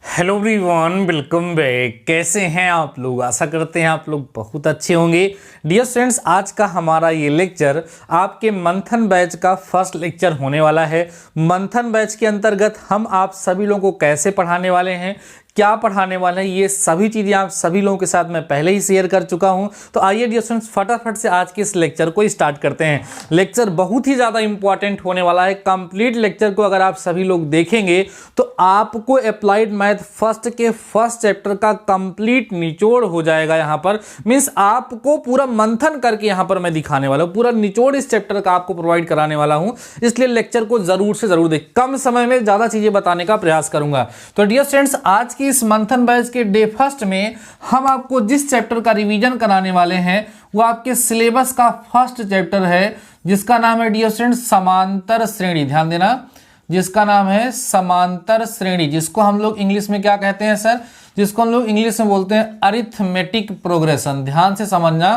Hello everyone, welcome back. कैसे हैं आप लोग? आशा करते हैं आप लोग बहुत अच्छे होंगे। डियर स्टूडेंट्स, आज का हमारा ये लेक्चर आपके मंथन बैच का फर्स्ट लेक्चर होने वाला है। मंथन बैच के अंतर्गत हम आप सभी लोगों को कैसे पढ़ाने वाले हैं, क्या पढ़ाने वाले हैं, ये सभी चीज़ें आप सभी लोगों के साथ मैं पहले ही शेयर कर चुका हूं। तो आइए डियर स्टूडेंट्स, फटाफट से आज के इस लेक्चर को स्टार्ट करते हैं। लेक्चर बहुत ही ज़्यादा इंपॉर्टेंट होने वाला है। कंप्लीट लेक्चर को अगर आप सभी लोग देखेंगे तो आपको अप्लाइड मैथ फर्स्ट के फर्स्ट चैप्टर का कंप्लीट निचोड़ हो जाएगा। यहाँ पर मीन्स आपको पूरा मंथन करके यहाँ पर मैं दिखाने वाला हूँ, पूरा निचोड़ इस चैप्टर का आपको प्रोवाइड कराने वाला हूँ। इसलिए लेक्चर को जरूर से जरूर देख, कम समय में ज़्यादा चीज़ें बताने का प्रयास करूंगा। तो डियर स्टूडेंट्स, आज इस मंथन बैच के डे फर्स्ट में हम आपको जिस चैप्टर का रिवीजन कराने वाले हैं वो आपके सिलेबस का फर्स्ट चैप्टर है, जिसका नाम है डियर स्टूडेंट्स समांतर श्रेणी। ध्यान देना, जिसका नाम है समांतर श्रेणी, जिसको हम लोग इंग्लिश में क्या कहते हैं सर? जिसको हम लोग इंग्लिश में बोलते हैं अरिथमेटिक प्रोग्रेशन। ध्यान से समझना,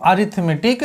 अरिथमेटिक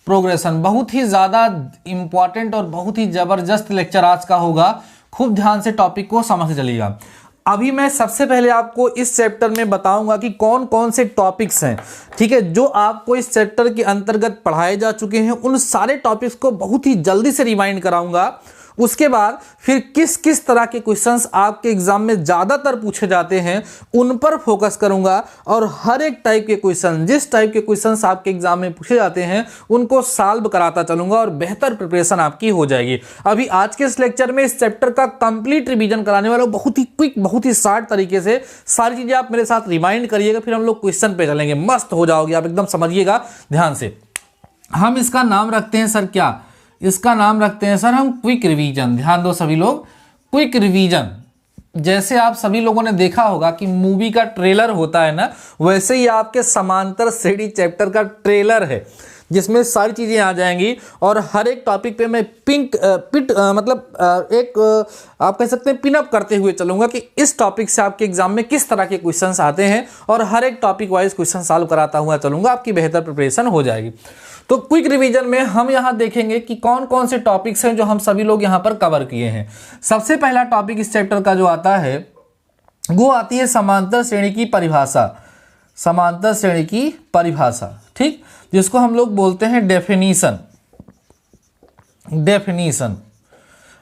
प्रोग्रेशन बहुत ही ज्यादा इंपॉर्टेंट और बहुत ही जबरदस्त लेक्चर आज का होगा। खूब ध्यान से टॉपिक को समझ चलिएगा। अभी मैं सबसे पहले आपको इस चैप्टर में बताऊंगा कि कौन कौन से टॉपिक्स हैं, ठीक है, जो आपको इस चैप्टर के अंतर्गत पढ़ाए जा चुके हैं। उन सारे टॉपिक्स को बहुत ही जल्दी से रिमाइंड कराऊंगा। उसके बाद फिर किस किस तरह के क्वेश्चंस आपके एग्जाम में ज़्यादातर पूछे जाते हैं उन पर फोकस करूंगा, और हर एक टाइप के क्वेश्चन, जिस टाइप के क्वेश्चंस आपके एग्जाम में पूछे जाते हैं उनको सॉल्व कराता चलूंगा और बेहतर प्रिपरेशन आपकी हो जाएगी। अभी आज के इस लेक्चर में इस चैप्टर का कंप्लीट रिवीजन कराने वाला हूं, बहुत ही क्विक, बहुत ही शॉर्ट तरीके से। सारी चीज़ें आप मेरे साथ रिमाइंड करिएगा, फिर हम लोग क्वेश्चन पे चलेंगे। मस्त हो जाओगे आप, एकदम समझिएगा ध्यान से। हम इसका नाम रखते हैं सर, क्या इसका नाम रखते हैं सर हम क्विक रिवीजन। ध्यान दो सभी लोग, क्विक रिवीजन। जैसे आप सभी लोगों ने देखा होगा कि मूवी का ट्रेलर होता है ना, वैसे ही आपके समांतर श्रेणी चैप्टर का ट्रेलर है, जिसमें सारी चीज़ें आ जाएंगी और हर एक टॉपिक पे मैं आप कह सकते हैं पिन अप करते हुए चलूंगा कि इस टॉपिक से आपके एग्जाम में किस तरह के क्वेश्चंस आते हैं, और हर एक टॉपिक वाइज क्वेश्चन सॉल्व कराता हुआ चलूंगा, आपकी बेहतर प्रिपरेशन हो जाएगी। तो क्विक रिवीजन में हम यहां देखेंगे कि कौन कौन से टॉपिक्स हैं जो हम सभी लोग यहां पर कवर किए हैं। सबसे पहला टॉपिक इस चैप्टर का जो आता है वो आती है समांतर श्रेणी की परिभाषा। समांतर श्रेणी की परिभाषा, ठीक, जिसको हम लोग बोलते हैं डेफिनीशन। डेफिनीशन,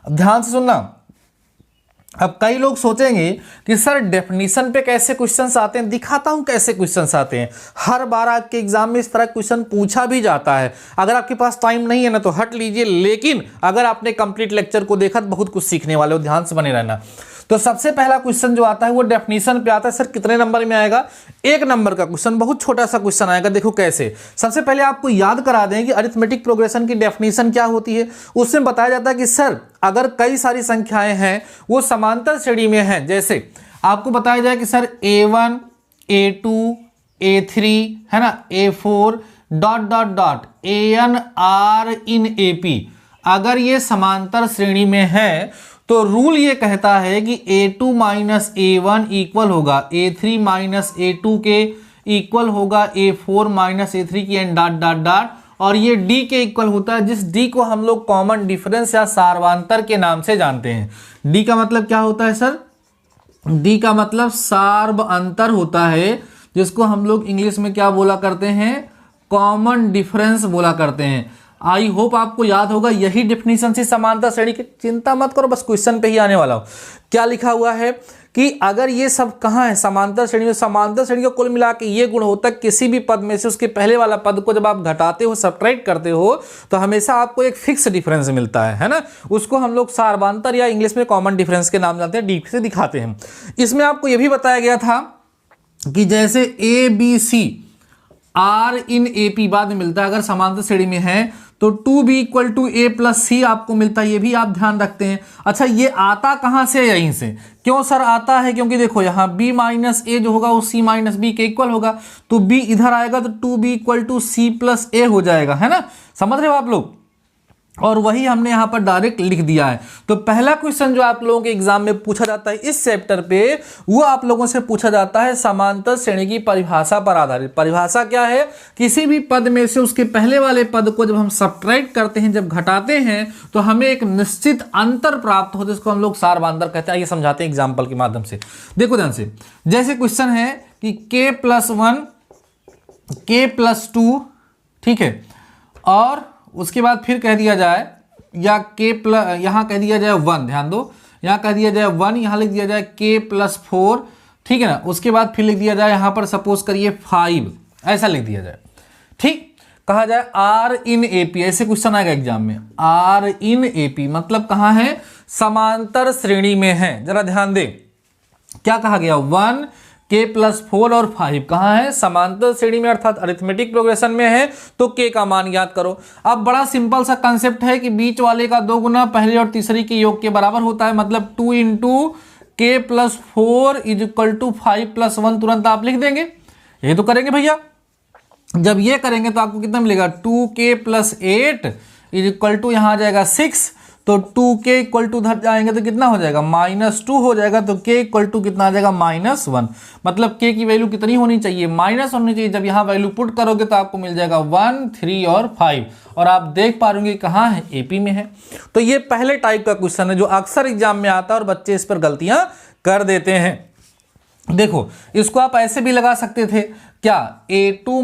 अब ध्यान से सुनना। अब कई लोग सोचेंगे कि सर डेफिनीशन पे कैसे क्वेश्चंस आते हैं, दिखाता हूं कैसे क्वेश्चंस आते हैं। हर बार आपके एग्जाम में इस तरह क्वेश्चन पूछा भी जाता है। अगर आपके पास टाइम नहीं है ना तो हट लीजिए, लेकिन अगर आपने कंप्लीट लेक्चर को देखा तो बहुत कुछ सीखने वाले हो, ध्यान से बने रहना। तो सबसे पहला क्वेश्चन जो आता है वो डेफिनीशन पे आता है। सर कितने नंबर में आएगा? 1 नंबर का क्वेश्चन, बहुत छोटा सा क्वेश्चन आएगा। देखो कैसे, सबसे पहले आपको याद करा दें कि अरिथमेटिक प्रोग्रेशन की डेफिनीशन क्या होती है। उसमें बताया जाता है कि सर अगर कई सारी संख्याएं हैं वो समांतर श्रेणी में हैं, जैसे आपको बताया जाए कि सर A1 A2 A3 है ना, A4 ... AN R in AP, अगर ये समांतर श्रेणी में है तो रूल ये कहता है कि A2 - A1 इक्वल होगा A3 - A2 के इक्वल होगा A4 - A3 की एंड ... और ये D के इक्वल होता है, जिस D को हम लोग कॉमन डिफरेंस या सार्वंतर के नाम से जानते हैं। D का मतलब क्या होता है सर? D का मतलब सार्वंतर होता है, जिसको हम लोग इंग्लिश में क्या बोला करते हैं? कॉमन डिफरेंस बोला करते हैं। आई होप आपको याद होगा, यही डेफिनेशन से समांतर श्रेणी की। चिंता मत करो, बस क्वेश्चन पे ही आने वाला हूं। क्या लिखा हुआ है कि अगर ये सब कहां है? समांतर श्रेणी में। समांतर श्रेणी का कुल मिला के ये गुण होता है, किसी भी पद में से उसके पहले वाला पद को जब आप घटाते हो, सब्ट्रैक्ट करते हो, तो हमेशा आपको एक फिक्स डिफरेंस मिलता है ना। उसको हम लोग सार्वंतर या इंग्लिश में कॉमन डिफरेंस के नाम जानते हैं, डी से दिखाते हैं। इसमें आपको यह भी बताया गया था कि जैसे ABC R in AP बाद में मिलता है, अगर समांतर श्रेणी में है तो 2B = A + C आपको मिलता है, ये भी आप ध्यान रखते हैं। अच्छा, ये आता कहां से? यहीं से। क्यों सर आता है? क्योंकि देखो यहाँ B - A जो होगा वो C - B के इक्वल होगा, तो B इधर आएगा तो 2B = C + A हो जाएगा, है ना। समझ रहे हो आप लोग? और वही हमने यहाँ पर डायरेक्ट लिख दिया है। तो पहला क्वेश्चन जो आप लोगों के एग्जाम में पूछा जाता है इस चैप्टर पे, वो आप लोगों से पूछा जाता है समांतर श्रेणी की परिभाषा पर आधारित। परिभाषा क्या है? किसी भी पद में से उसके पहले वाले पद को जब हम सब्ट्रैक्ट करते हैं, जब घटाते हैं, तो हमें एक निश्चित अंतर प्राप्त होता है, जिसको हम लोग सारवांतर कहते हैं। ये समझाते हैं एग्जाम्पल के माध्यम से। देखो ध्यान से, जैसे क्वेश्चन है कि k+1 k+2, ठीक है, और उसके बाद फिर कह दिया जाए या यहाँ कह दिया जाए 1, ध्यान दो, यहाँ कह दिया जाए 1, यहाँ लिख दिया जाए k+4, ठीक है ना। उसके बाद फिर लिख दिया जाए यहाँ पर सपोज करिए 5, ऐसा लिख दिया जाए, ठीक। कहा जाए R in AP, ऐसे क्वेश्चन आएगा एग्जाम में। R in AP मतलब कहाँ है? समांतर श्रेणी में है। जरा ध्यान दे, क्या कहा गया? 1 k+4 और 5 कहाँ है? समांतर श्रेणी में, अर्थात अरिथमेटिक प्रोग्रेशन में है। तो k का मान ज्ञात करो। अब बड़ा सिंपल सा कंसेप्ट है कि बीच वाले का 2 गुना पहले और तीसरे के योग के बराबर होता है, मतलब 2 × k+4 = 5+1 तुरंत आप लिख देंगे। ये तो करेंगे भैया। जब ये करेंगे तो आपको कितना मिलेगा? 2k+8 = यहाँ आ जाएगा 6, तो 2k = उधर जाएंगे तो कितना हो जाएगा? -2 हो जाएगा। तो k = कितना आ जाएगा? -1। मतलब k की वैल्यू कितनी होनी चाहिए? माइनस होनी चाहिए। जब यहाँ वैल्यू पुट करोगे तो आपको मिल जाएगा 1, 3 और 5, और आप देख पा रहे कहाँ है? AP में है। तो ये पहले टाइप का क्वेश्चन है जो अक्सर एग्जाम में आता है और बच्चे इस पर गलतियां कर देते हैं। देखो, इसको आप ऐसे भी लगा सकते थे, क्या? A2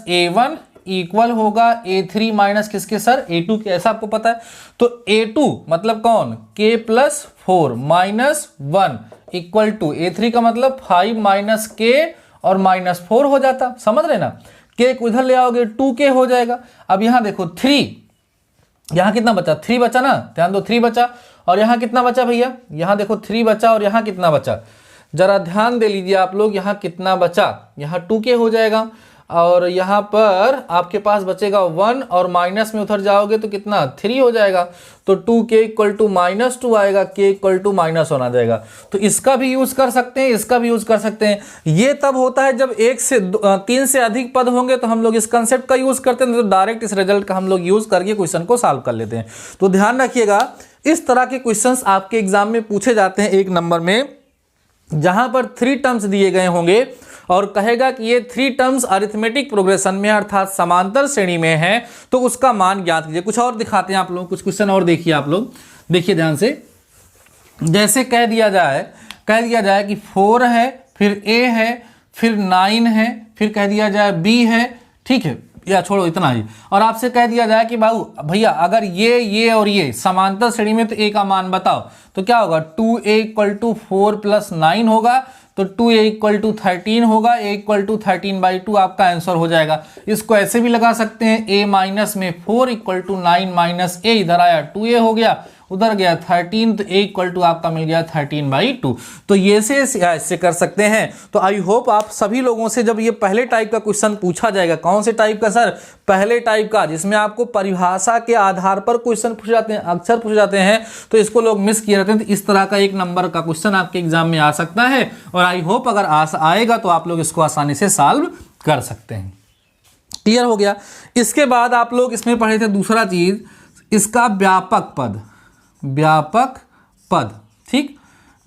- A1 इक्वल होगा A3 माइनस किसके सर? A2 के। ऐसा आपको पता है। तो A2 मतलब कौन? k+4 - 1 = A3 का मतलब 5 - k और -4 हो जाता। समझ रहे ना? k को इधर ले आओगे 2k हो जाएगा। अब यहाँ देखो 3, यहाँ कितना बचा? 3 बचा ना, ध्यान दो, 3 बचा। और यहाँ कितना बचा भैया? यहाँ देखो 3 बचा, और यहाँ कितना बचा? जरा ध्यान दे लीजिए आप लोग, यहाँ कितना बचा? यहाँ 2k हो जाएगा, और यहाँ पर आपके पास बचेगा 1, और माइनस में उधर जाओगे तो कितना? 3 हो जाएगा। तो 2k = -2 आएगा, k = -1 आ जाएगा। तो इसका भी यूज कर सकते हैं, इसका भी यूज कर सकते हैं। ये तब होता है जब 1 से 3 से अधिक पद होंगे तो हम लोग इस कंसेप्ट का यूज करते हैं, तो डायरेक्ट इस रिजल्ट का हम लोग यूज करके क्वेश्चन को सॉल्व कर लेते हैं। तो ध्यान रखिएगा, इस तरह के क्वेश्चन आपके एग्जाम में पूछे जाते हैं 1 नंबर में, जहां पर 3 टर्म्स दिए गए होंगे और कहेगा कि ये 3 टर्म्स अरिथमेटिक प्रोग्रेशन में अर्थात समांतर श्रेणी में है, तो उसका मान ज्ञात कीजिए। कुछ और दिखाते हैं आप लोग, कुछ क्वेश्चन और देखिए आप लोग, देखिए ध्यान से। जैसे कह दिया जाए कि 4 है, फिर A है, फिर 9 है, फिर कह दिया जाए B है, ठीक है, या छोड़ो इतना ही। और आपसे कह दिया जाए कि बाबू भैया अगर ये और ये समांतर श्रेणी में तो A का मान बताओ, तो क्या होगा? 2A = 4 + 9 होगा, तो 2A = 13 होगा, A = 13/2 आपका आंसर हो जाएगा। इसको ऐसे भी लगा सकते हैं, A माइनस में 4 = 9 - A, इधर आया 2A हो गया, उधर गया 13, तो A = आपका मिल गया 13/2। तो ये ऐसे कर सकते हैं। तो आई होप आप सभी लोगों से जब ये पहले टाइप का क्वेश्चन पूछा जाएगा, कौन से टाइप का सर? पहले टाइप का, जिसमें आपको परिभाषा के आधार पर क्वेश्चन पूछे जाते हैं, अक्सर पूछे जाते हैं, तो इसको लोग मिस किए रहते हैं। तो इस तरह का 1 नंबर का क्वेश्चन आपके एग्जाम में आ सकता है, और आई होप अगर आएगा तो आप लोग इसको आसानी से सॉल्व कर सकते हैं। क्लियर हो गया? इसके बाद आप लोग इसमें पढ़े थे दूसरा चीज, इसका व्यापक पद, ठीक,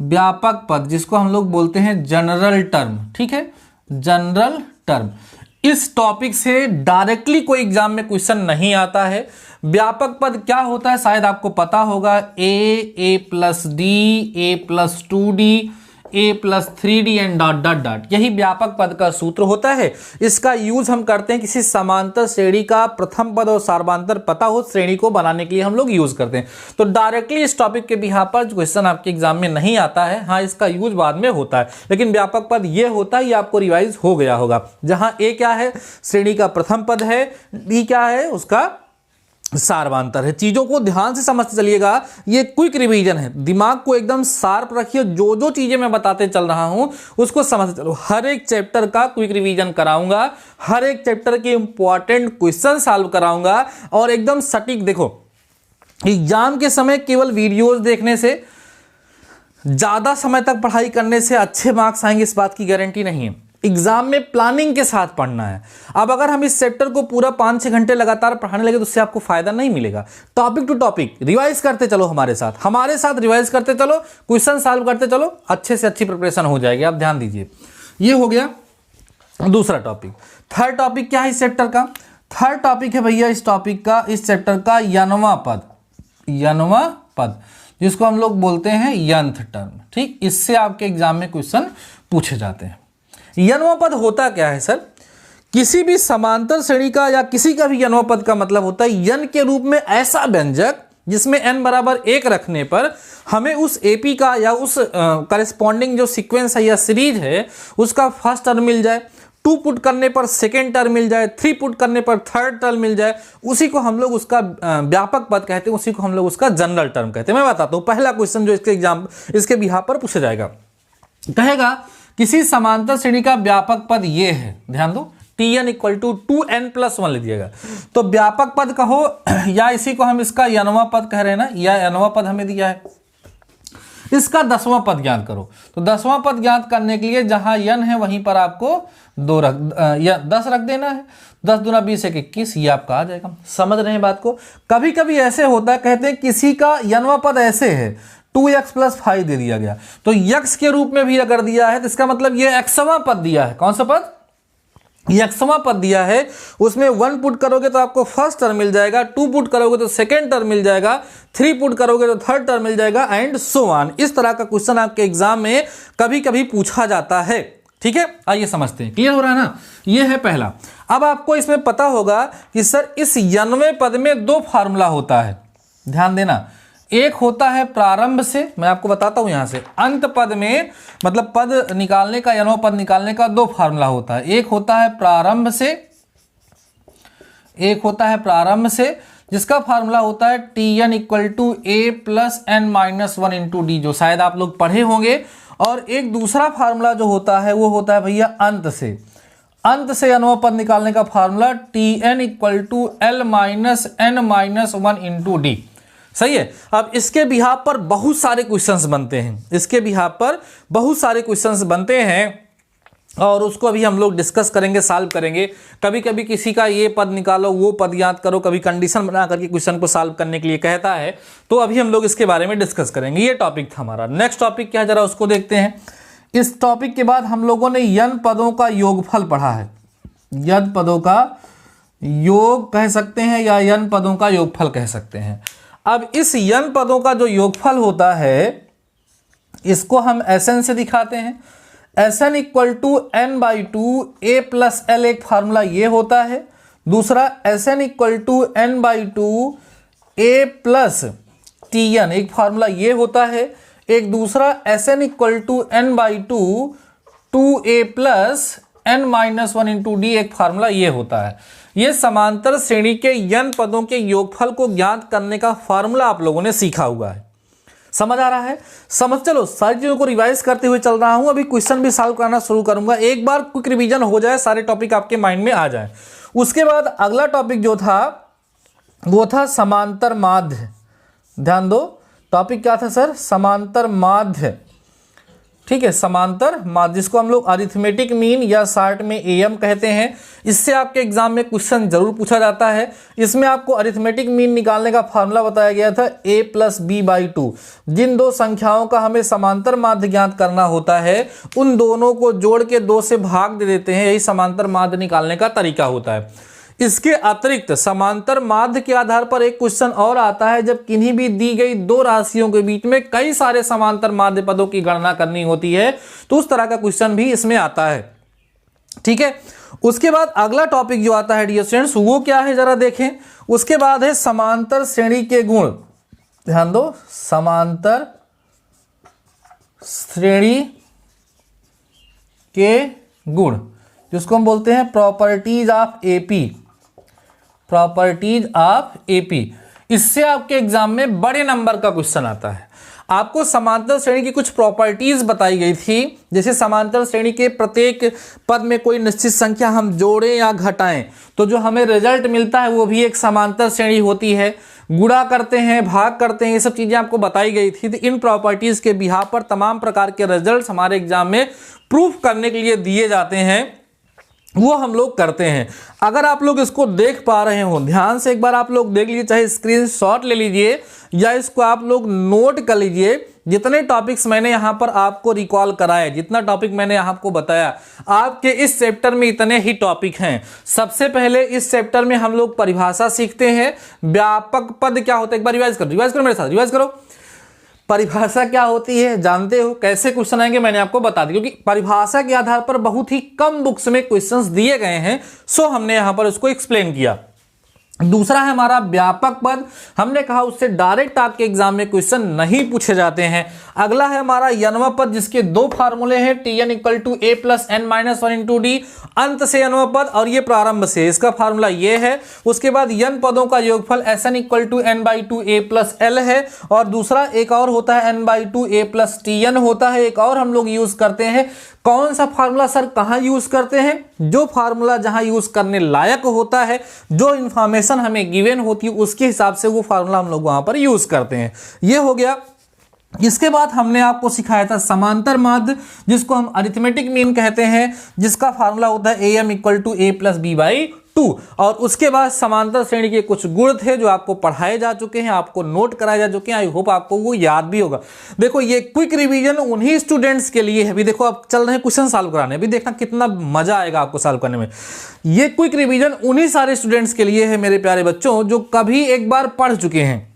व्यापक पद जिसको हम लोग बोलते हैं जनरल टर्म, ठीक है, जनरल टर्म। इस टॉपिक से डायरेक्टली कोई एग्जाम में क्वेश्चन नहीं आता है। व्यापक पद क्या होता है शायद आपको पता होगा, a+d, a+2d, a+3d एंड ... यही व्यापक पद का सूत्र होता है। इसका यूज हम करते हैं किसी समांतर श्रेणी का प्रथम पद और सार्वधातुक पता हो श्रेणी को बनाने के लिए हम लोग यूज करते हैं। तो डायरेक्टली इस टॉपिक के बिहाफ पर क्वेश्चन आपके एग्जाम में नहीं आता है, हाँ इसका यूज बाद में होता है, लेकिन व्यापक पद ये होता है, ये आपको रिवाइज हो गया होगा। जहां ए क्या है? श्रेणी का प्रथम पद है, डी क्या है? उसका सार्वधातुक है। चीजों को ध्यान से समझते चलिएगा, ये क्विक रिवीजन है, दिमाग को एकदम शार्प रखिए। जो चीजें मैं बताते चल रहा हूं उसको समझते चलो। हर एक चैप्टर का क्विक रिवीजन कराऊंगा, हर एक चैप्टर के इंपॉर्टेंट क्वेश्चन सॉल्व कराऊंगा, और एकदम सटीक। देखो, एग्जाम के समय केवल वीडियोस देखने से, ज्यादा समय तक पढ़ाई करने से अच्छे मार्क्स आएंगे इस बात की गारंटी नहीं है। एग्जाम में प्लानिंग के साथ पढ़ना है। अब अगर हम इस चैप्टर को पूरा 5-6 घंटे लगातार पढ़ाने लगे तो उससे आपको फायदा नहीं मिलेगा। टॉपिक टू टॉपिक रिवाइज करते चलो, हमारे साथ रिवाइज करते चलो, क्वेश्चन सॉल्व करते चलो, अच्छे से अच्छी प्रिपरेशन हो जाएगी। आप ध्यान दीजिए, ये हो गया दूसरा टॉपिक। थर्ड टॉपिक क्या है इस चैप्टर का? थर्ड टॉपिक है भैया इस चैप्टर का यनवा पद, जिसको हम लोग बोलते हैं यंथ टर्म। ठीक, इससे आपके एग्जाम में क्वेश्चन पूछे जाते हैं। यनवा पद होता क्या है सर? किसी भी समांतर श्रेणी का या किसी का भी यनवा पद का मतलब होता है यन के रूप में ऐसा व्यंजक जिसमें n बराबर 1 रखने पर हमें उस एपी का या उस करेस्पॉन्डिंग जो सीक्वेंस है या सीरीज है उसका फर्स्ट टर्म मिल जाए, 2 पुट करने पर सेकेंड टर्म मिल जाए, 3 पुट करने पर थर्ड टर्म मिल जाए, उसी को हम लोग उसका व्यापक पद कहते हैं, उसी को हम लोग उसका जनरल टर्म कहते हैं। मैं बताता हूँ, पहला क्वेश्चन जो इसके बिहार पर पूछा जाएगा, कहेगा किसी समांतर श्रेणी का व्यापक पद ये है, ध्यान दो, Tn इक्वल टू 2n+1 लिख दिएगा। तो व्यापक पद कहो या इसी को हम इसका यनवा पद कह रहे हैं ना, या यनवा पद हमें दिया है, इसका 10वां पद ज्ञात करो। तो 10वां पद ज्ञात करने के लिए जहां n है वहीं पर आपको 10 रख देना है। 10 दूना 20 1 21, ये आपका आ जाएगा। समझ रहे हैं बात को? कभी कभी ऐसे होता है, कहते हैं किसी का यनवा पद ऐसे है 2x + 5 दे दिया गया, तो x के रूप में भी अगर दिया है तो इसका मतलब ये xवां पद दिया है। कौन सा पद? xवां पद दिया है, उसमें 1 पुट करोगे तो आपको फर्स्ट टर्म मिल जाएगा, 2 पुट करोगे तो सेकेंड टर्म मिल जाएगा, 3 पुट करोगे तो थर्ड टर्म मिल जाएगा, एंड सो ऑन। इस तरह का क्वेश्चन आपके एग्जाम में कभी कभी पूछा जाता है। ठीक है, आइए समझते हैं। क्लियर हो रहा है ना? ये है पहला। अब आपको इसमें पता होगा कि सर इस यनवें पद में 2 फार्मूला होता है, ध्यान देना। एक होता है प्रारंभ से, मैं आपको बताता हूं यहां से, अंत पद में मतलब पद निकालने का, यनवा पद निकालने का 2 फार्मूला होता है। एक होता है प्रारंभ से, जिसका फार्मूला होता है Tn equal to a + n-1 × d, जो शायद आप लोग पढ़े होंगे। और एक दूसरा फार्मूला जो होता है वो होता है भैया अंत से यनवा पद निकालने का formula Tn equal to l - n-1 × d। सही है। अब इसके बिहाफ पर बहुत सारे क्वेश्चंस बनते हैं, और उसको अभी हम लोग डिस्कस करेंगे, सॉल्व करेंगे। कभी कभी किसी का ये पद निकालो, वो पद याद करो, कभी कंडीशन बना करके क्वेश्चन को सॉल्व करने के लिए कहता है, तो अभी हम लोग इसके बारे में डिस्कस करेंगे। ये टॉपिक था हमारा। नेक्स्ट टॉपिक क्या है जरा उसको देखते हैं। इस टॉपिक के बाद हम लोगों ने यन पदों का योगफल पढ़ा है। यन पदों का योग कह सकते हैं या यन पदों का योगफल कह सकते हैं। अब इस यन पदों का जो योगफल होता है इसको हम Sn से दिखाते हैं। Sn equal to n/2 a + l, एक फार्मूला ये होता है। दूसरा Sn equal to n/2 a + Tn, एक फार्मूला ये होता है। एक दूसरा Sn equal to n/2 2a + n-1 × d, एक फार्मूला ये होता है। ये समांतर श्रेणी के यन पदों के योगफल को ज्ञात करने का फार्मूला आप लोगों ने सीखा हुआ है। समझ आ रहा है? समझ चलो, सारी चीजों को रिवाइज करते हुए चल रहा हूं। अभी क्वेश्चन भी सॉल्व करना शुरू करूंगा। एक बार क्विक रिवीजन हो जाए, सारे टॉपिक आपके माइंड में आ जाए। उसके बाद अगला टॉपिक जो था वो था समांतर माध्य। ध्यान दो, टॉपिक क्या था सर? समांतर माध्य। ठीक है, समांतर माध्य, जिसको हम लोग अरिथमेटिक मीन या शॉर्ट में AM कहते हैं। इससे आपके एग्जाम में क्वेश्चन जरूर पूछा जाता है। इसमें आपको अरिथमेटिक मीन निकालने का फार्मूला बताया गया था a + b/2। जिन 2 संख्याओं का हमें समांतर माध्य ज्ञात करना होता है उन दोनों को जोड़ के 2 से भाग दे देते हैं, यही समांतर माध्य निकालने का तरीका होता है। इसके अतिरिक्त समांतर माध्य के आधार पर एक क्वेश्चन और आता है, जब किन्हीं भी दी गई 2 राशियों के बीच में कई सारे समांतर माध्य पदों की गणना करनी होती है, तो उस तरह का क्वेश्चन भी इसमें आता है। ठीक है, उसके बाद अगला टॉपिक जो आता है डियर स्टूडेंट्स, वो क्या है जरा देखें। उसके बाद है समांतर श्रेणी के गुण। ध्यान दो, समांतर श्रेणी के गुण, जिसको हम बोलते हैं properties of AP. Properties of AP, इससे आपके एग्जाम में बड़े नंबर का क्वेश्चन आता है। आपको समांतर श्रेणी की कुछ प्रॉपर्टीज बताई गई थी, जैसे समांतर श्रेणी के प्रत्येक पद में कोई निश्चित संख्या हम जोड़ें या घटाएं तो जो हमें रिजल्ट मिलता है वो भी एक समांतर श्रेणी होती है। गुणा करते हैं, भाग करते हैं, ये सब चीज़ें आपको बताई गई थी। तो इन प्रॉपर्टीज़ के बिहाफ पर तमाम प्रकार के रिजल्ट्स हमारे एग्जाम में प्रूफ करने के लिए दिए जाते हैं, वो हम लोग करते हैं। अगर आप लोग इसको देख पा रहे हो, ध्यान से एक बार आप लोग देख लीजिए, चाहे स्क्रीनशॉट ले लीजिए या इसको आप लोग नोट कर लीजिए। जितने टॉपिक्स मैंने यहाँ पर आपको रिकॉल कराए, जितना टॉपिक मैंने आपको बताया, आपके इस चैप्टर में इतने ही टॉपिक हैं। सबसे पहले इस चैप्टर में हम लोग परिभाषा सीखते हैं। व्यापक पद क्या होता है, एक बार रिवाइज करो मेरे साथ, रिवाइज करो। परिभाषा क्या होती है जानते हो? कैसे क्वेश्चन आएंगे मैंने आपको बता दिया, क्योंकि परिभाषा के आधार पर बहुत ही कम बुक्स में क्वेश्चंस दिए गए हैं, सो हमने यहां पर उसको एक्सप्लेन किया। दूसरा है हमारा व्यापक पद। हमने कहा उससे डायरेक्ट आपके एग्जाम में क्वेश्चन नहीं पूछे जाते हैं। अगला है हमारा यनवा पद, जिसके दो फार्मूले हैं, Tn equal to a plus n minus one into d, अंत से यनवा पद और ये प्रारंभ से, इसका फार्मूला ये है। उसके बाद यन पदों का योगफल Sn equal to n by two a plus l है, और दूसरा एक और होता है n by two a plus Tn होता है। एक और हम लोग यूज करते हैं, कौन सा फार्मूला सर, कहाँ यूज करते हैं? जो फार्मूला जहां यूज करने लायक होता है, जो इंफॉर्मेशन हमें गिवन होती है, उसके हिसाब से वो फार्मूला हम लोग वहां पर यूज करते हैं। ये हो गया। इसके बाद हमने आपको सिखाया था समांतर माध्य, जिसको हम अरिथमेटिक मीन कहते हैं, जिसका फार्मूला होता है am equal to a plus b by 2। और उसके बाद समांतर श्रेणी के कुछ गुण थे जो आपको पढ़ाए जा चुके हैं, आपको नोट कराए जा चुके हैं। आई होप आपको वो याद भी होगा। देखो ये क्विक रिवीजन उन्हीं स्टूडेंट्स के लिए है। अभी देखो आप चल रहे हैं क्वेश्चन सॉल्व कराने, अभी देखना कितना मजा आएगा आपको सॉल्व करने में। ये क्विक रिवीजन उन्हीं सारे स्टूडेंट्स के लिए है मेरे प्यारे बच्चों, जो कभी एक बार पढ़ चुके हैं।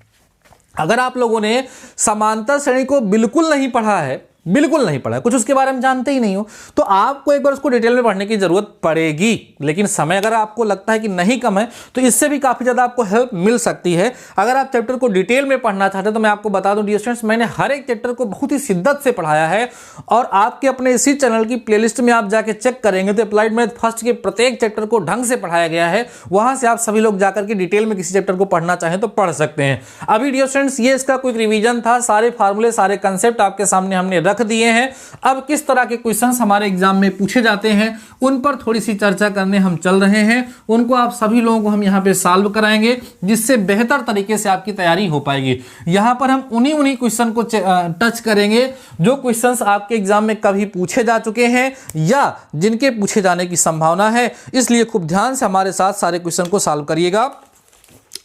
अगर आप लोगों ने समांतर श्रेणी को बिल्कुल नहीं पढ़ा है, बिल्कुल नहीं पढ़ा, कुछ उसके बारे में जानते ही नहीं हो, तो आपको एक बार उसको डिटेल में पढ़ने की जरूरत पड़ेगी। लेकिन समय अगर आपको लगता है कि नहीं कम है, तो इससे भी काफी ज्यादा आपको हेल्प मिल सकती है। अगर आप चैप्टर को डिटेल में पढ़ना चाहते हैं तो मैं आपको बता दूं डियर स्टूडेंट्स, मैंने हर एक चैप्टर को बहुत ही शिद्दत से पढ़ाया है, और आपके अपने इसी चैनल की प्लेलिस्ट में आप जाके चेक करेंगे तो अप्लाइड मैथ फर्स्ट के प्रत्येक चैप्टर को ढंग से पढ़ाया गया है। वहां से आप सभी लोग जाकर के डिटेल में किसी चैप्टर को पढ़ना चाहें तो पढ़ सकते हैं। अभी डियर स्टूडेंट्स ये इसका क्विक रिवीजन था, सारे फार्मूले, सारे कंसेप्ट आपके सामने हमने रख दिए हैं। अब किस तरह के क्वेश्चंस हमारे एग्जाम में पूछे जाते हैं, उन पर थोड़ी सी चर्चा करने हम चल रहे हैं। उनको आप सभी लोगों को हम यहाँ पे सॉल्व कराएंगे, जिससे बेहतर तरीके से आपकी तैयारी हो पाएगी। यहाँ पर हम उन्हीं क्वेश्चन को टच करेंगे जो क्वेश्चंस आपके एग्जाम में कभी पूछे जा चुके हैं या जिनके पूछे जाने की संभावना है। इसलिए खूब ध्यान से हमारे साथ सारे क्वेश्चन को सॉल्व करिएगा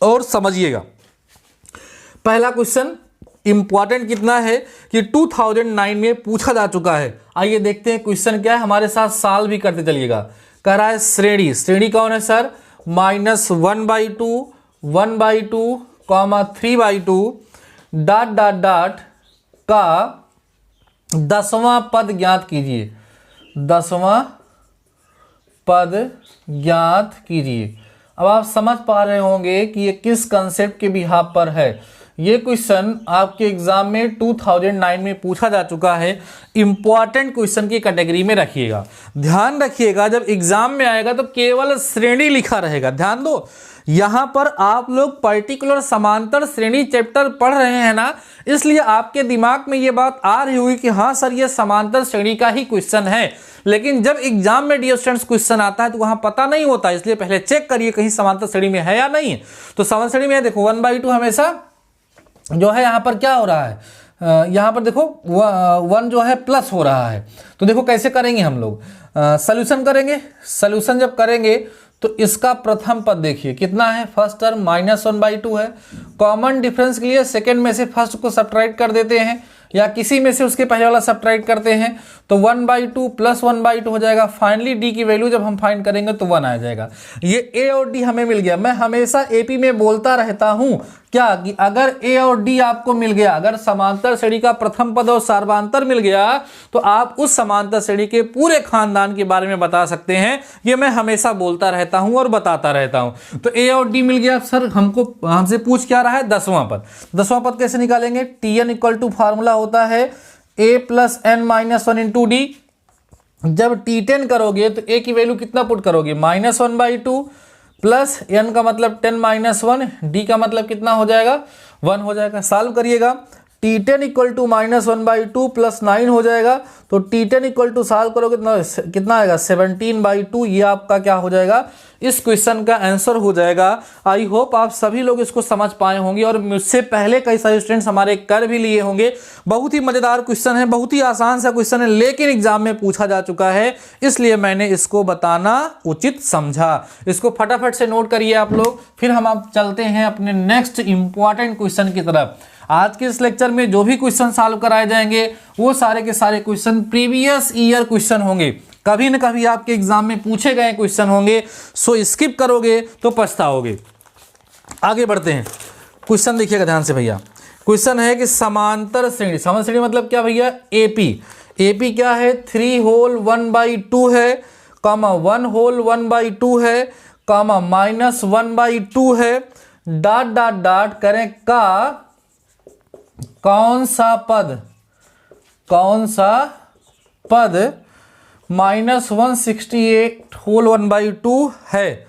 और समझिएगा। पहला क्वेश्चन इंपॉर्टेंट कितना है कि 2009 में पूछा जा चुका है। आइए देखते हैं क्वेश्चन क्या है, हमारे साथ सॉल्व भी करते चलिएगा। कह रहा है श्रेणी, श्रेणी कौन है सर? -1/2, 1/2, 3/2 डॉट डॉट डॉट का 10वां पद ज्ञात कीजिए। 10वां पद ज्ञात कीजिए। अब आप समझ पा रहे होंगे कि ये किस कंसेप्ट के बिहाफ पर है। ये क्वेश्चन आपके एग्जाम में 2009 में पूछा जा चुका है। इंपॉर्टेंट क्वेश्चन की कैटेगरी में रखिएगा, ध्यान रखिएगा। जब एग्जाम में आएगा तो केवल श्रेणी लिखा रहेगा, ध्यान दो। यहां पर आप लोग पर्टिकुलर समांतर श्रेणी चैप्टर पढ़ रहे हैं ना, इसलिए आपके दिमाग में ये बात आ रही होगी कि हाँ सर ये समांतर श्रेणी का ही क्वेश्चन है। लेकिन जब एग्जाम में डियर स्टूडेंट्स क्वेश्चन आता है तो वहां पता नहीं होता, इसलिए पहले चेक करिए कहीं समांतर श्रेणी में है या नहीं। तो समांतर श्रेणी में देखो 1/2 हमेशा जो है यहाँ पर क्या हो रहा है, यहाँ पर देखो 1 जो है प्लस हो रहा है। तो देखो कैसे करेंगे हम लोग, सॉल्यूशन करेंगे। सॉल्यूशन जब करेंगे तो इसका प्रथम पद देखिए कितना है, फर्स्ट टर्म -1/2 है। कॉमन डिफरेंस के लिए सेकंड में से फर्स्ट को सब्ट्रैक्ट कर देते हैं, या किसी में से उसके पहले वाला सब्ट्रैक्ट करते हैं, तो 1/2 प्लस 1/2 हो जाएगा। फाइनली डी की वैल्यू जब हम फाइंड करेंगे तो 1 आ जाएगा। ये ए और डी हमें मिल गया। मैं हमेशा एपी में बोलता रहता हूं क्या कि अगर ए और डी आपको मिल गया, अगर समांतर श्रेणी का प्रथम पद और सार्वधांतर मिल गया, तो आप उस समांतर श्रेणी के पूरे खानदान के बारे में बता सकते हैं। ये मैं हमेशा बोलता रहता हूं और बताता रहता हूं। तो ए और डी मिल गया। सर हमसे पूछ क्या रहा है, 10वां पद। 10वां पद कैसे निकालेंगे? Tn इक्वल टू फार्मूला होता है a plus n minus 1 into D. जब T10 करोगे तो a की वैल्यू कितना पुट करोगे, -1/2 प्लस n का मतलब 10 - 1, d का मतलब कितना हो जाएगा, 1 हो जाएगा। सॉल्व करिएगा T10 इक्वल टू -1/2 प्लस 9 हो जाएगा। तो T10 इक्वल टू सॉल्व करोगे कितना आएगा 17/2, ये आपका क्या हो जाएगा, इस क्वेश्चन का आंसर हो जाएगा। आई होप आप सभी लोग इसको समझ पाए होंगे और मुझसे पहले कई सारे स्टूडेंट्स हमारे कर भी लिए होंगे। बहुत ही मजेदार क्वेश्चन है, बहुत ही आसान सा क्वेश्चन है, लेकिन एग्जाम में पूछा जा चुका है, इसलिए मैंने इसको बताना उचित समझा। इसको फटाफट से नोट करिए आप लोग, फिर हम आप चलते हैं अपने नेक्स्ट इंपॉर्टेंट क्वेश्चन की तरफ। आज के इस लेक्चर में जो भी क्वेश्चन सॉल्व कराए जाएंगे वो सारे के सारे क्वेश्चन प्रीवियस ईयर क्वेश्चन होंगे, कभी न कभी आपके एग्जाम में पूछे गए क्वेश्चन होंगे। सो स्किप करोगे तो पछताओगे। आगे बढ़ते हैं, क्वेश्चन देखिएगा ध्यान से भैया। क्वेश्चन है कि समांतर श्रेणी, समांतर श्रेणी मतलब क्या भैया, एपी। एपी क्या है, 3 होल 1/2 है, कामा 1 होल 1/2 है, कामा -1/2 है, डॉट डॉट डॉट करें का कौन सा पद -168 होल 1/2 है।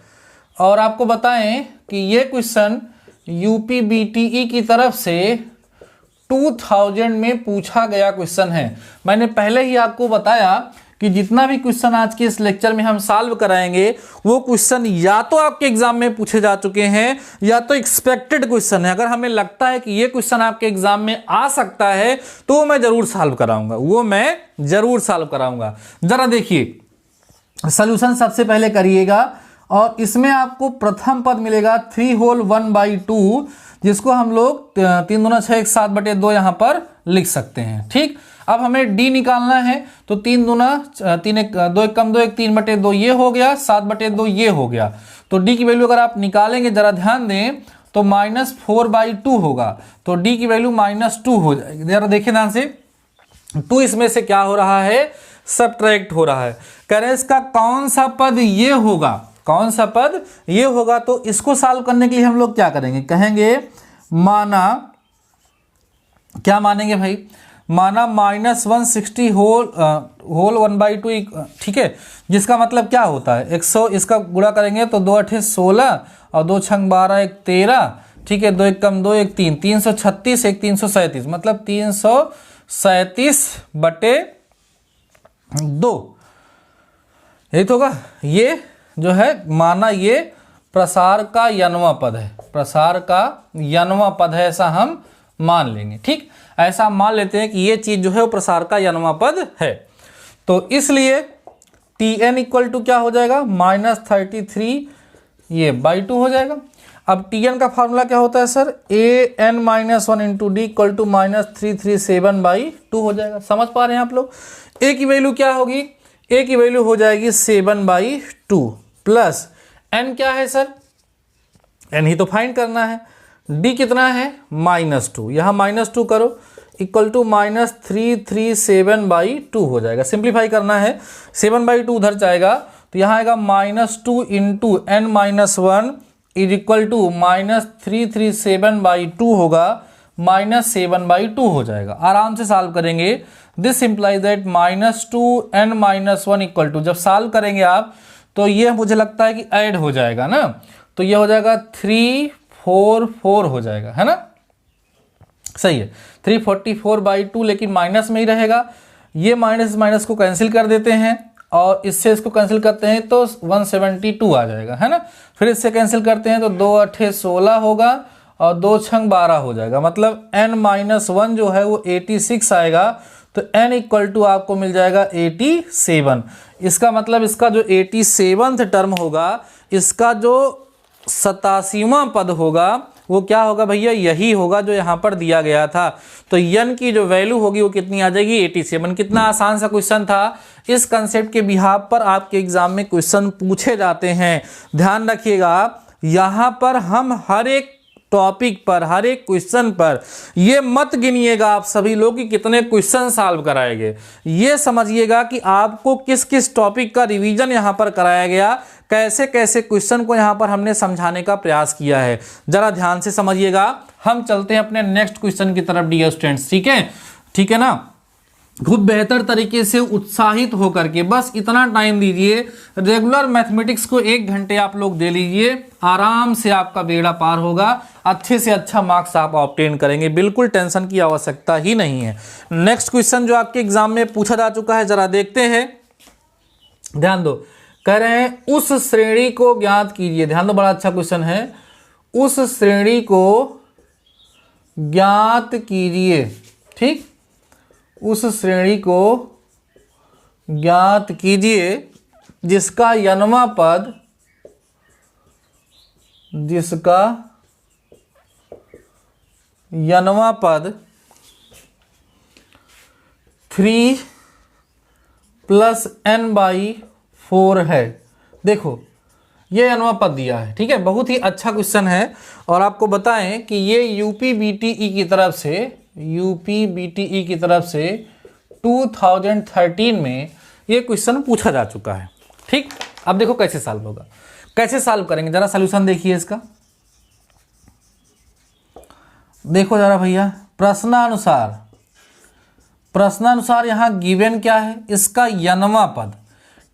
और आपको बताएं कि ये क्वेश्चन यूपीबीटीई की तरफ से 2000 में पूछा गया क्वेश्चन है। मैंने पहले ही आपको बताया कि जितना भी क्वेश्चन आज के इस लेक्चर में हम सॉल्व कराएंगे वो क्वेश्चन या तो आपके एग्जाम में पूछे जा चुके हैं या तो एक्सपेक्टेड क्वेश्चन है। अगर हमें लगता है कि ये क्वेश्चन आपके एग्जाम में आ सकता है तो मैं जरूर सॉल्व कराऊंगा, जरा देखिए सॉल्यूशन सबसे पहले करिएगा और इसमें आपको प्रथम पद मिलेगा 3 होल 1/2, जिसको हम लोग 3 दूना 6 7/2 यहां पर लिख सकते हैं। ठीक, अब हमें डी निकालना है तो 3 दूना 3 1 2 1 कम 2 1 3/2 ये हो गया, 7/2 ये हो गया। तो डी की वैल्यू अगर आप निकालेंगे, जरा ध्यान दें, तो -4/2 होगा, तो डी की वैल्यू -2 हो जाएगी। जरा देखिए ध्यान से, 2 इसमें से क्या हो रहा है, सबट्रैक्ट हो रहा है। कह रहे हैं इसका कौन सा पद ये होगा, कौन सा पद ये होगा। तो इसको सॉल्व करने के लिए हम लोग क्या करेंगे, कहेंगे माना, क्या मानेंगे भाई, माना -160 होल 1/2, ठीक है, जिसका मतलब क्या होता है 100, इसका गुणा करेंगे तो 2 8 16 और 2 6 12 1 13, ठीक है, 2 1 कम 2 1 3, 336 1 337, मतलब 337/2 यही तो होगा। ये जो है माना ये प्रसार का यनवा पद है, प्रसार का यनवा पद है, ऐसा हम मान लेंगे। ठीक, ऐसा मान लेते हैं कि ये चीज जो है वो प्रसार का यनवा पद है। तो इसलिए Tn इक्वल टू क्या हो जाएगा, -33 ये /2 हो जाएगा। अब Tn का फार्मूला क्या होता है sir, an-1 into d equal to -337/2 हो जाएगा। समझ पा रहे हैं आप लोग। ए की वैल्यू क्या होगी, ए की वैल्यू हो जाएगी 7/2 प्लस n क्या है सर, n ही तो फाइंड करना है। d कितना है -2, यहाँ -2 करो, इक्वल टू -337/2 हो जाएगा। सिंप्लीफाई करना है, 7/2 उधर जाएगा तो यहाँ आएगा -2 into n-1 is equal to -337/2 होगा, -7/2 हो जाएगा। आराम से सॉल्व करेंगे। This implies that -2n-1 equal to, जब सॉल्व करेंगे आप तो ये मुझे लगता है कि ऐड हो जाएगा ना, तो ये हो जाएगा 344 हो जाएगा, है ना, सही है, 344/2, लेकिन माइनस में ही रहेगा। ये माइनस को कैंसिल कर देते हैं और इससे इसको कैंसिल करते हैं तो 172 आ जाएगा, है ना। फिर इससे कैंसिल करते हैं तो 2 8 16 होगा और 2 6 12 हो जाएगा, मतलब n-1 जो है वो 86 आएगा। तो n इक्वल टू आपको मिल जाएगा 87। इसका मतलब इसका जो 87वां टर्म होगा, इसका जो 87वां पद होगा वो क्या होगा भैया, यही होगा जो यहाँ पर दिया गया था। तो n की जो वैल्यू होगी वो कितनी आ जाएगी, 87। कितना आसान सा क्वेश्चन था। इस कंसेप्ट के बिहाफ पर आपके एग्जाम में क्वेश्चन पूछे जाते हैं। ध्यान रखिएगा, यहाँ पर हम हर एक टॉपिक पर, हर एक क्वेश्चन पर ये मत गिनिएगा आप सभी लोग कि कितने क्वेश्चन सॉल्व कराएंगे। ये समझिएगा कि आपको किस किस टॉपिक का रिवीजन यहाँ पर कराया गया, कैसे कैसे क्वेश्चन को यहाँ पर हमने समझाने का प्रयास किया है। जरा ध्यान से समझिएगा। हम चलते हैं अपने नेक्स्ट क्वेश्चन की तरफ डियर स्टूडेंट्स, ठीक है ना। खूब बेहतर तरीके से उत्साहित होकर के बस इतना टाइम दीजिए, रेगुलर मैथमेटिक्स को 1 घंटे आप लोग दे लीजिए, आराम से आपका बेड़ा पार होगा, अच्छे से अच्छा मार्क्स आप ऑब्टेन करेंगे, बिल्कुल टेंशन की आवश्यकता ही नहीं है। नेक्स्ट क्वेश्चन जो आपके एग्जाम में पूछा जा चुका है, जरा देखते हैं, ध्यान दो। कह रहे हैं उस श्रेणी को ज्ञात कीजिए, ध्यान दो, बड़ा अच्छा क्वेश्चन है। उस श्रेणी को ज्ञात कीजिए, ठीक, उस श्रेणी को ज्ञात कीजिए जिसका यनवा पद, जिसका यनवा पद 3 + n/4 है। देखो ये यनवा पद दिया है, ठीक है, बहुत ही अच्छा क्वेश्चन है। और आपको बताएं कि ये यूपीबीटीई की तरफ से, यूपीबीटीई की तरफ से 2013 में ये क्वेश्चन पूछा जा चुका है, ठीक। अब देखो कैसे सॉल्व होगा, कैसे सॉल्व करेंगे, जरा सॉल्यूशन देखिए इसका। देखो जरा भैया, प्रश्नानुसार यहाँ गिवन क्या है, इसका यनवा पद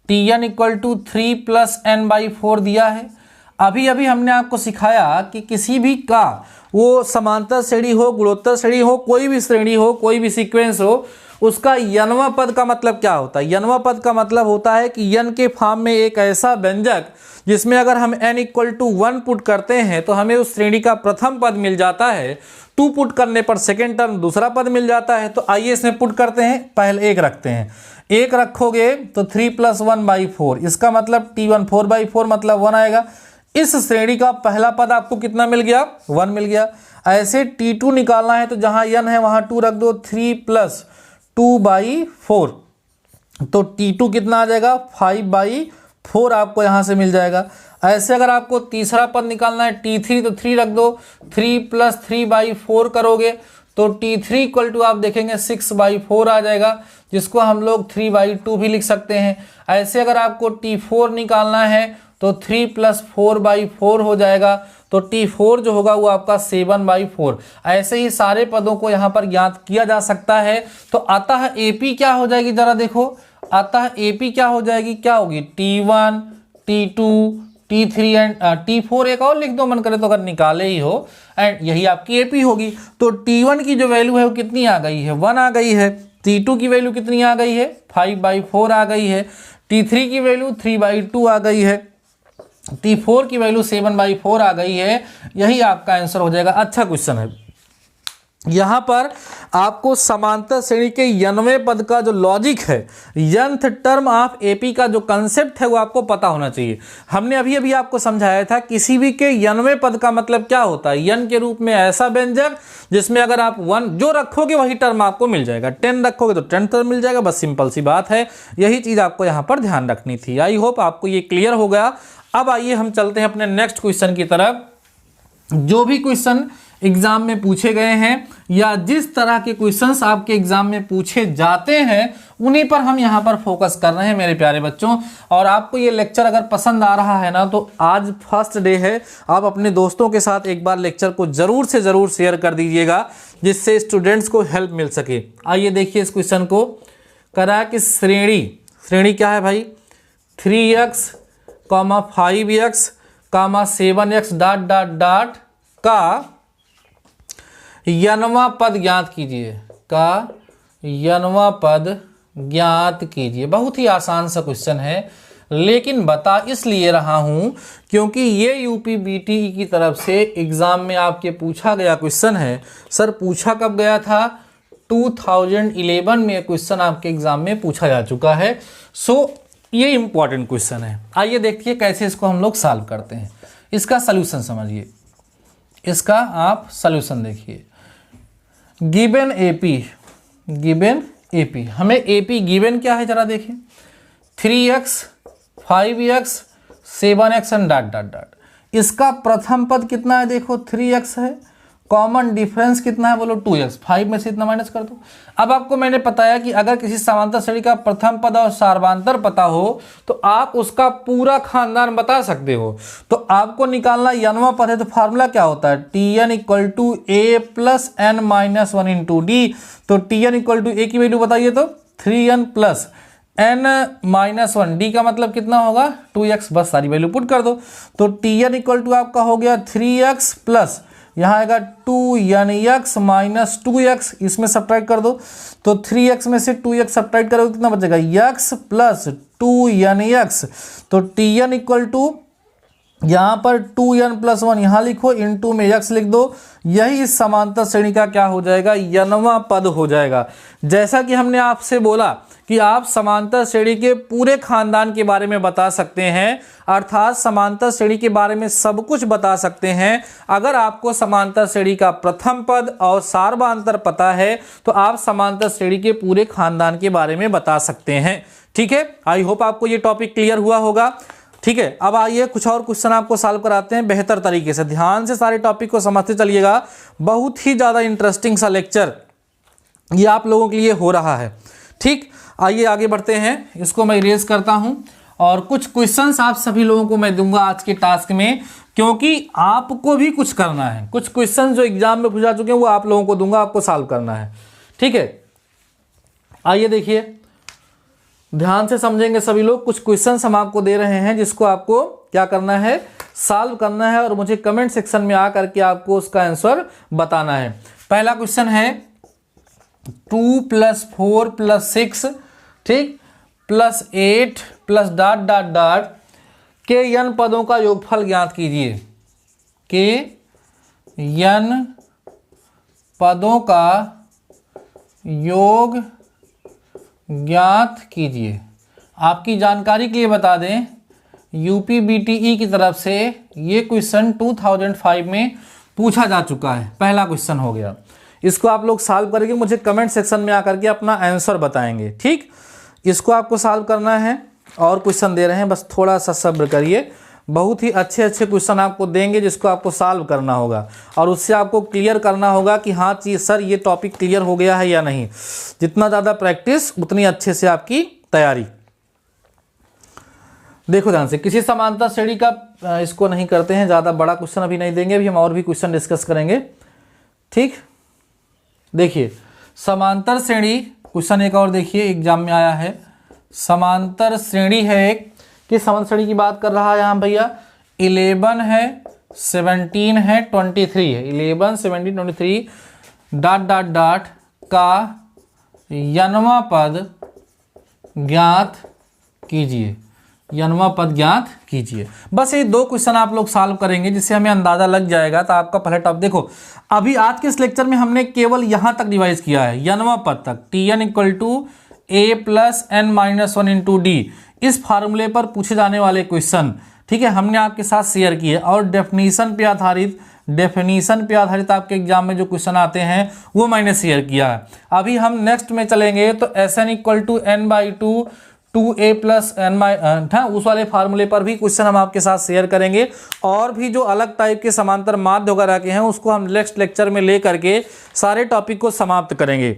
Tn = 3 + n/4 दिया है। अभी अभी हमने आपको सिखाया कि किसी भी का, वो समांतर श्रेणी हो, गुणोत्तर श्रेणी हो, कोई भी श्रेणी हो, कोई भी सीक्वेंस हो, उसका यनवा पद का मतलब क्या होता है। यनवा पद का मतलब होता है कि यन के फॉर्म में एक ऐसा व्यंजक जिसमें अगर हम n = 1 पुट करते हैं तो हमें उस श्रेणी का प्रथम पद मिल जाता है, 2 पुट करने पर सेकेंड टर्म दूसरा पद मिल जाता है। तो आइए इसमें पुट करते हैं, पहले 1 रखते हैं, 1 रखोगे तो 3 + 1/4, इसका मतलब T1 4/4 मतलब 1 आएगा। इस श्रेणी का पहला पद आपको कितना मिल गया, 1 मिल गया। ऐसे T2 निकालना है तो जहां n है वहां 2 रख दो, 3 + 2/4, तो T2 कितना आ जाएगा, 5/4 आपको यहां से मिल जाएगा। ऐसे अगर आपको तीसरा पद निकालना है T3 तो 3 रख दो, 3 + 3/4 करोगे तो T3 = आप देखेंगे 6/4 आ जाएगा, जिसको हम लोग 3/2 भी लिख सकते हैं। ऐसे अगर आपको T4 निकालना है तो 3 + 4/4 हो जाएगा, तो T4 जो होगा वो आपका 7/4। ऐसे ही सारे पदों को यहाँ पर ज्ञात किया जा सकता है। तो अतः AP क्या हो जाएगी, जरा देखो, अतः AP क्या हो जाएगी, क्या होगी, T1, T2, T3 and T4, एक और लिख दो मन करे तो अगर निकाले ही हो, एंड यही आपकी AP होगी। तो T1 की जो वैल्यू है वो कितनी आ गई है, 1 आ गई है। T2 की वैल्यू कितनी आ गई है, 5/4 आ गई है। T3 की वैल्यू 3/2 आ गई है। T4 की वैल्यू 7/4 आ गई है। यही आपका आंसर हो जाएगा। अच्छा क्वेश्चन है। यहाँ पर आपको समांतर श्रेणी के यनवें पद का जो लॉजिक है, यंथ टर्म ऑफ एपी का जो कंसेप्ट है वो आपको पता होना चाहिए। हमने अभी अभी आपको समझाया था किसी भी के यनवें पद का मतलब क्या होता है, यन के रूप में ऐसा व्यंजक जिसमें अगर आप 1 जो रखोगे वही टर्म आपको मिल जाएगा, 10 रखोगे तो 10 टर्म मिल जाएगा। बस सिंपल सी बात है, यही चीज आपको यहाँ पर ध्यान रखनी थी। आई होप आपको ये क्लियर हो गया। अब आइए हम चलते हैं अपने नेक्स्ट क्वेश्चन की तरफ। जो भी क्वेश्चन एग्जाम में पूछे गए हैं या जिस तरह के क्वेश्चंस आपके एग्जाम में पूछे जाते हैं उन्हीं पर हम यहाँ पर फोकस कर रहे हैं मेरे प्यारे बच्चों। और आपको ये लेक्चर अगर पसंद आ रहा है ना, तो आज फर्स्ट डे है, आप अपने दोस्तों के साथ एक बार लेक्चर को जरूर से जरूर शेयर कर दीजिएगा, जिससे स्टूडेंट्स को हेल्प मिल सके। आइए देखिए इस क्वेश्चन को। करा कि श्रेणी क्या है भाई, 3x, 5x, 7x का यनवा पद ज्ञात कीजिए, का यनवा पद ज्ञात कीजिए। बहुत ही आसान सा क्वेश्चन है, लेकिन बता इसलिए रहा हूं क्योंकि ये यूपीबीटीई की तरफ से एग्जाम में आपके पूछा गया क्वेश्चन है। सर पूछा कब गया था, 2011 में क्वेश्चन आपके एग्जाम में पूछा जा चुका है। सो ये इंपॉर्टेंट क्वेश्चन है। आइए देखिए कैसे इसको हम लोग सॉल्व करते हैं। इसका सलूशन समझिए, इसका आप सलूशन देखिए। गिवन एपी, हमें एपी गिवन क्या है जरा देखें, 3x, 5x, 7x and dot. इसका प्रथम पद कितना है, देखो 3x है, कॉमन डिफरेंस कितना है बोलो 2x, 5 में से इतना माइनस कर दो। अब आपको मैंने बताया कि अगर किसी समांतर श्रेणी का प्रथम पद और सार्वधातर पता हो तो आप उसका पूरा खानदान बता सकते हो। तो आपको निकालना n वां पद है, तो फार्मूला क्या होता है, Tn = a + n - 1 × d। तो Tn = a की वैल्यू बताइए तो 3n + n - 1, d का मतलब कितना होगा 2x, बस सारी वैल्यू पुट कर दो। तो Tn = आपका हो गया 3x प्लस यहाँ आएगा 2nx - 2x, इसमें सब्ट्रैक्ट कर दो। तो 3x में से 2x सब्ट्रैक्ट करोगे कितना बचेगा, x + 2nx। तो Tn = यहाँ पर 2n + 1 यहाँ लिखो, इनटू में x लिख दो, यही इस समांतर श्रेणी का क्या हो जाएगा, n वां पद हो जाएगा। जैसा कि हमने आपसे बोला कि आप समांतर श्रेणी के पूरे खानदान के बारे में बता सकते हैं, अर्थात समांतर श्रेणी के बारे में सब कुछ बता सकते हैं। अगर आपको समांतर श्रेणी का प्रथम पद और सार्वधातर पता है तो आप समांतर श्रेणी के पूरे खानदान के बारे में बता सकते हैं। ठीक है, आई होप आपको ये टॉपिक क्लियर हुआ होगा। ठीक है, अब आइए कुछ और क्वेश्चन आपको सॉल्व कराते हैं बेहतर तरीके से। ध्यान से सारे टॉपिक को समझते चलिएगा, बहुत ही ज़्यादा इंटरेस्टिंग सा लेक्चर ये आप लोगों के लिए हो रहा है। ठीक, आइए आगे बढ़ते हैं। इसको मैं इरेज करता हूं और कुछ क्वेश्चंस आप सभी लोगों को मैं दूंगा आज के टास्क में, क्योंकि आपको भी कुछ करना है। कुछ क्वेश्चन जो एग्जाम में पूछा चुके हैं वो आप लोगों को दूंगा, आपको सॉल्व करना है। ठीक है, आइए देखिए, ध्यान से समझेंगे सभी लोग। कुछ क्वेश्चंस हम आपको दे रहे हैं जिसको आपको क्या करना है, सॉल्व करना है और मुझे कमेंट सेक्शन में आकर के आपको उसका आंसर बताना है। पहला क्वेश्चन है 2 + 4 + 6, ठीक, +8 + ... के n पदों का योगफल ज्ञात कीजिए। के n पदों का योग ज्ञात कीजिए। आपकी जानकारी के लिए बता दें, UPBTE की तरफ से ये क्वेश्चन 2005 में पूछा जा चुका है। पहला क्वेश्चन हो गया, इसको आप लोग सॉल्व करेंगे, मुझे कमेंट सेक्शन में आकर के अपना आंसर बताएंगे। ठीक, इसको आपको सॉल्व करना है और क्वेश्चन दे रहे हैं, बस थोड़ा सा सब्र करिए। बहुत ही अच्छे अच्छे क्वेश्चन आपको देंगे जिसको आपको सॉल्व करना होगा और उससे आपको क्लियर करना होगा कि हाँ चीज सर ये टॉपिक क्लियर हो गया है या नहीं। जितना ज़्यादा प्रैक्टिस उतनी अच्छे से आपकी तैयारी। देखो ध्यान से, किसी समांतर श्रेणी का इसको नहीं करते हैं, ज़्यादा बड़ा क्वेश्चन अभी नहीं देंगे, अभी हम और भी क्वेश्चन डिस्कस करेंगे। ठीक, देखिए समांतर श्रेणी क्वेश्चन एक और देखिए एग्जाम में आया है। समांतर श्रेणी है एक, किस समांतर श्रेणी की बात कर रहा है यहाँ भैया, 11 है 17 है 23 है, 11 17 23 ... का n वां पद ज्ञात कीजिए। n वां पद ज्ञात कीजिए। बस ये दो क्वेश्चन आप लोग सॉल्व करेंगे जिससे हमें अंदाजा लग जाएगा। तो आपका पहला टॉप देखो, अभी आज के इस लेक्चर में हमने केवल यहां तक रिवाइज किया है, n वां पद तक। Tn = a + n - 1 × d, इस फार्मूले पर पूछे जाने वाले क्वेश्चन, ठीक है, हमने आपके साथ शेयर किए। और डेफिनेशन पे आधारित आपके एग्जाम में जो क्वेश्चन आते हैं वो मैंने शेयर किया है। अभी हम नेक्स्ट में चलेंगे तो Sn = n/2 2a + n उस वाले फार्मूले पर भी क्वेश्चन हम आपके साथ शेयर करेंगे। और भी जो अलग टाइप के समांतर माध्य वगैरह के हैं उसको हम नेक्स्ट लेक्चर में ले करके सारे टॉपिक को समाप्त करेंगे।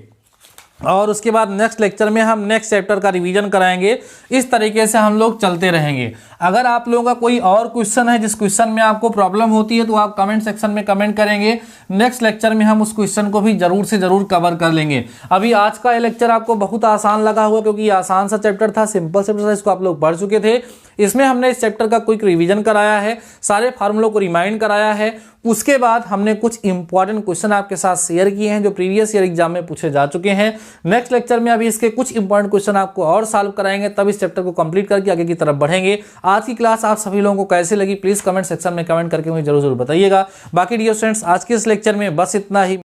और उसके बाद नेक्स्ट लेक्चर में हम नेक्स्ट चैप्टर का रिवीजन कराएंगे। इस तरीके से हम लोग चलते रहेंगे। अगर आप लोगों का कोई और क्वेश्चन है जिस क्वेश्चन में आपको प्रॉब्लम होती है तो आप कमेंट सेक्शन में कमेंट करेंगे, नेक्स्ट लेक्चर में हम उस क्वेश्चन को भी जरूर से जरूर कवर कर लेंगे। अभी आज का ये लेक्चर आपको बहुत आसान लगा हुआ क्योंकि ये आसान सा चैप्टर था, सिंपल चैप्टर था, इसको आप लोग पढ़ चुके थे। इसमें हमने इस चैप्टर का क्विक रिवीजन कराया है, सारे फार्मूलों को रिमाइंड कराया है। उसके बाद हमने कुछ इंपॉर्टेंट क्वेश्चन आपके साथ शेयर किए हैं जो प्रीवियस ईयर एग्जाम में पूछे जा चुके हैं। नेक्स्ट लेक्चर में अभी इसके कुछ इंपॉर्टेंट क्वेश्चन आपको और सॉल्व कराएंगे, तब इस चैप्टर को कंप्लीट करके आगे की तरफ बढ़ेंगे। आज की क्लास आप सभी लोगों को कैसे लगी प्लीज कमेंट सेक्शन में कमेंट करके मुझे जरूर बताइएगा। बाकी डियर स्टूडेंट्स आज के इस लेक्चर में बस इतना ही।